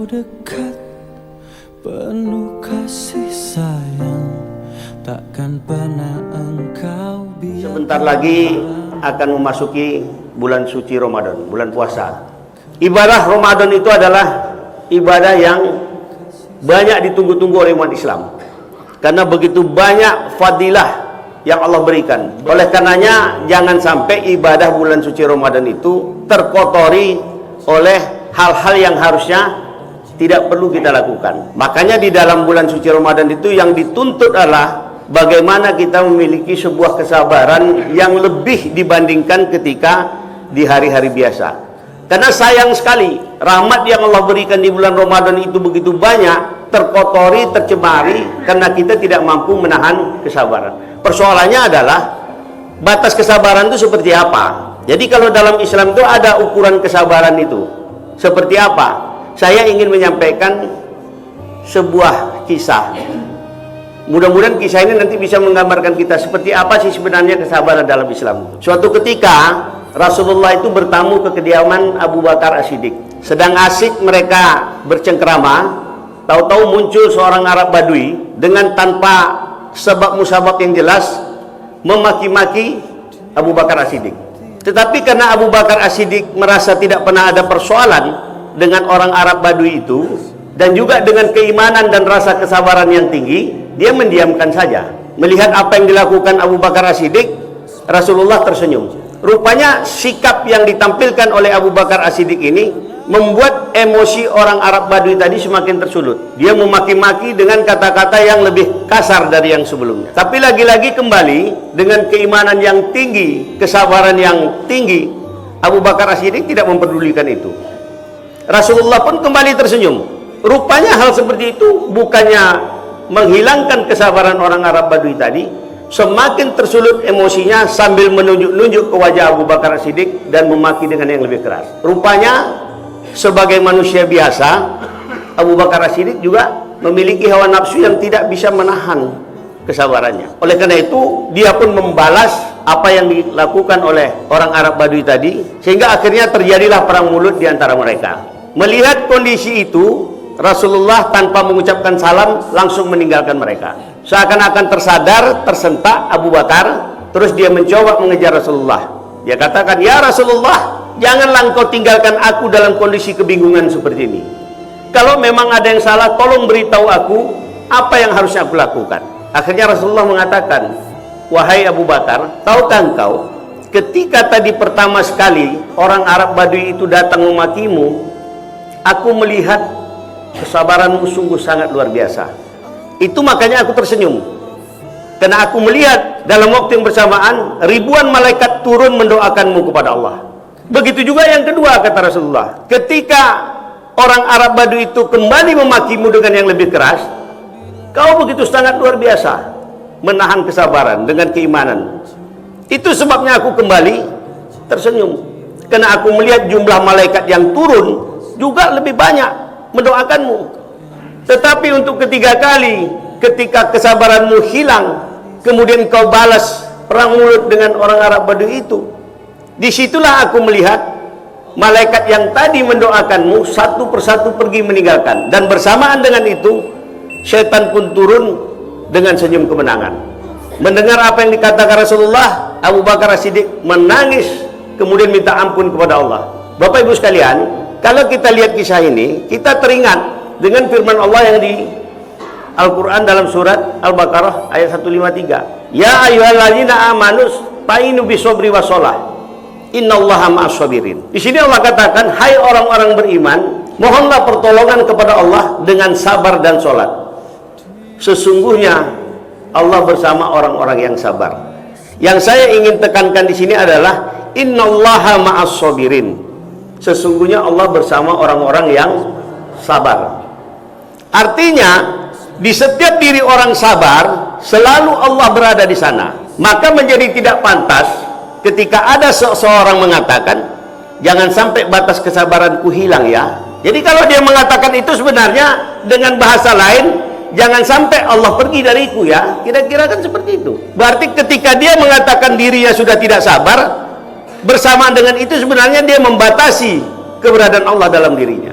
dekat, penuh kasih sayang, takkan pernah engkau biarkan. Sebentar lagi akan memasuki bulan suci Ramadan, bulan puasa. Ibadah Ramadan itu adalah ibadah yang banyak ditunggu-tunggu oleh umat Islam, karena begitu banyak fadilah yang Allah berikan. Oleh karenanya jangan sampai ibadah bulan suci Ramadan itu terkotori oleh hal-hal yang harusnya tidak perlu kita lakukan. Makanya di dalam bulan suci Ramadan itu yang dituntut adalah bagaimana kita memiliki sebuah kesabaran yang lebih dibandingkan ketika di hari-hari biasa. Karena sayang sekali rahmat yang Allah berikan di bulan Ramadan itu begitu banyak terkotori, tercemari karena kita tidak mampu menahan kesabaran. Persoalannya adalah batas kesabaran itu seperti apa? Jadi kalau dalam Islam itu ada ukuran kesabaran itu seperti apa? Saya ingin menyampaikan sebuah kisah. Mudah-mudahan kisah ini nanti bisa menggambarkan kita seperti apa sih sebenarnya kesabaran dalam Islam. Suatu ketika Rasulullah itu bertamu ke kediaman Abu Bakar As-Siddiq. Sedang asik mereka bercengkrama, tahu-tahu muncul seorang Arab Badui dengan tanpa sebab musabab yang jelas memaki-maki Abu Bakar As-Siddiq. Tetapi karena Abu Bakar As-Siddiq merasa tidak pernah ada persoalan dengan orang Arab Badui itu, dan juga dengan keimanan dan rasa kesabaran yang tinggi, dia mendiamkan saja. Melihat apa yang dilakukan Abu Bakar As-Siddiq, Rasulullah tersenyum. Rupanya sikap yang ditampilkan oleh Abu Bakar As-Siddiq ini membuat emosi orang Arab Badui tadi semakin tersulut. Dia memaki-maki dengan kata-kata yang lebih kasar dari yang sebelumnya. Tapi lagi-lagi kembali dengan keimanan yang tinggi, kesabaran yang tinggi, Abu Bakar As-Siddiq tidak mempedulikan itu. Rasulullah pun kembali tersenyum. Rupanya hal seperti itu bukannya menghilangkan kesabaran orang Arab Badui tadi, semakin tersulut emosinya sambil menunjuk-nunjuk ke wajah Abu Bakar As-Siddiq dan memaki dengan yang lebih keras. Rupanya sebagai manusia biasa, Abu Bakar As-Siddiq juga memiliki hawa nafsu yang tidak bisa menahan kesabarannya. Oleh karena itu, dia pun membalas apa yang dilakukan oleh orang Arab Badui tadi, sehingga akhirnya terjadilah perang mulut di antara mereka. Melihat kondisi itu, Rasulullah tanpa mengucapkan salam langsung meninggalkan mereka. Seakan-akan tersadar, tersentak Abu Bakar, terus dia mencoba mengejar Rasulullah. Dia katakan, "Ya Rasulullah, janganlah engkau tinggalkan aku dalam kondisi kebingungan seperti ini. Kalau memang ada yang salah, tolong beritahu aku apa yang harusnya aku lakukan." Akhirnya Rasulullah mengatakan, "Wahai Abu Bakar, tahukah engkau ketika tadi pertama sekali orang Arab Badui itu datang memakimu, aku melihat kesabaranmu sungguh sangat luar biasa. Itu makanya aku tersenyum. Karena aku melihat dalam waktu yang bersamaan ribuan malaikat turun mendoakanmu kepada Allah." Begitu juga yang kedua, kata Rasulullah, ketika orang Arab Badui itu kembali memakimu dengan yang lebih keras, kau begitu sangat luar biasa menahan kesabaran dengan keimanan. Itu sebabnya aku kembali tersenyum, karena aku melihat jumlah malaikat yang turun juga lebih banyak mendoakanmu. Tetapi untuk ketiga kali, ketika kesabaranmu hilang, kemudian kau balas perang mulut dengan orang Arab Badui itu, disitulah aku melihat malaikat yang tadi mendoakanmu satu persatu pergi meninggalkan, dan bersamaan dengan itu syaitan pun turun dengan senyum kemenangan. Mendengar apa yang dikatakan Rasulullah, Abu Bakar As-Siddiq menangis kemudian minta ampun kepada Allah. Bapak Ibu sekalian, kalau kita lihat kisah ini, kita teringat dengan firman Allah yang di Al-Quran dalam surat Al-Baqarah ayat 153. Ya ayyuhalladzina amanus ta'inu bisobri wassalah, innallaha ma'as-sabirin. Di sini Allah katakan, hai orang-orang beriman, mohonlah pertolongan kepada Allah dengan sabar dan sholat. Sesungguhnya Allah bersama orang-orang yang sabar. Yang saya ingin tekankan di sini adalah innallaha ma'as-sabirin. Sesungguhnya Allah bersama orang-orang yang sabar. Artinya di setiap diri orang sabar selalu Allah berada di sana. Maka menjadi tidak pantas ketika ada seseorang mengatakan, jangan sampai batas kesabaranku hilang ya. Jadi kalau dia mengatakan itu sebenarnya dengan bahasa lain, jangan sampai Allah pergi dariku ya. Kira-kira kan seperti itu. Berarti ketika dia mengatakan dirinya sudah tidak sabar, bersamaan dengan itu sebenarnya dia membatasi keberadaan Allah dalam dirinya.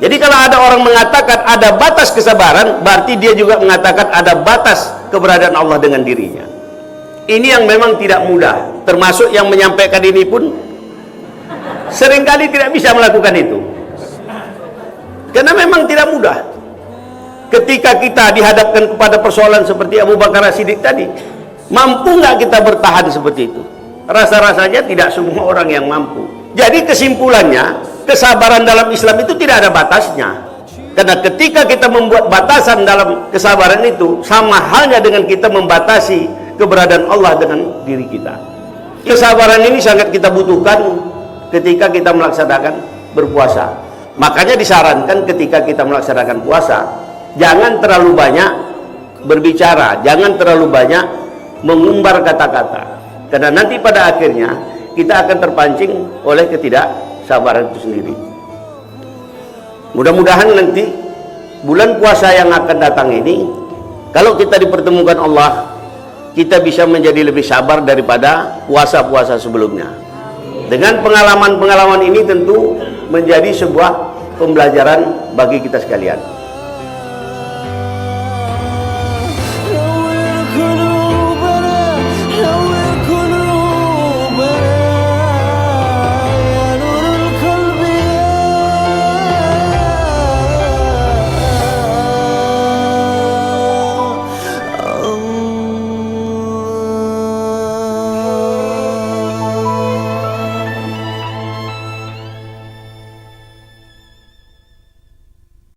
Jadi kalau ada orang mengatakan ada batas kesabaran, berarti dia juga mengatakan ada batas keberadaan Allah dengan dirinya. Ini yang memang tidak mudah. Termasuk yang menyampaikan ini pun seringkali tidak bisa melakukan itu. Karena memang tidak mudah. Ketika kita dihadapkan kepada persoalan seperti Abu Bakar As-Siddiq tadi, mampu nggak kita bertahan seperti itu? Rasa-rasanya tidak semua orang yang mampu. Jadi kesimpulannya, kesabaran dalam Islam itu tidak ada batasnya. Karena ketika kita membuat batasan dalam kesabaran itu, sama halnya dengan kita membatasi keberadaan Allah dengan diri kita. Kesabaran ini sangat kita butuhkan ketika kita melaksanakan berpuasa. Makanya disarankan ketika kita melaksanakan puasa, jangan terlalu banyak berbicara, jangan terlalu banyak mengumbar kata-kata. Karena nanti pada akhirnya kita akan terpancing oleh ketidaksabaran itu sendiri. Mudah-mudahan nanti bulan puasa yang akan datang ini, kalau kita dipertemukan Allah, kita bisa menjadi lebih sabar daripada puasa-puasa sebelumnya. Dengan pengalaman-pengalaman ini tentu menjadi sebuah pembelajaran bagi kita sekalian.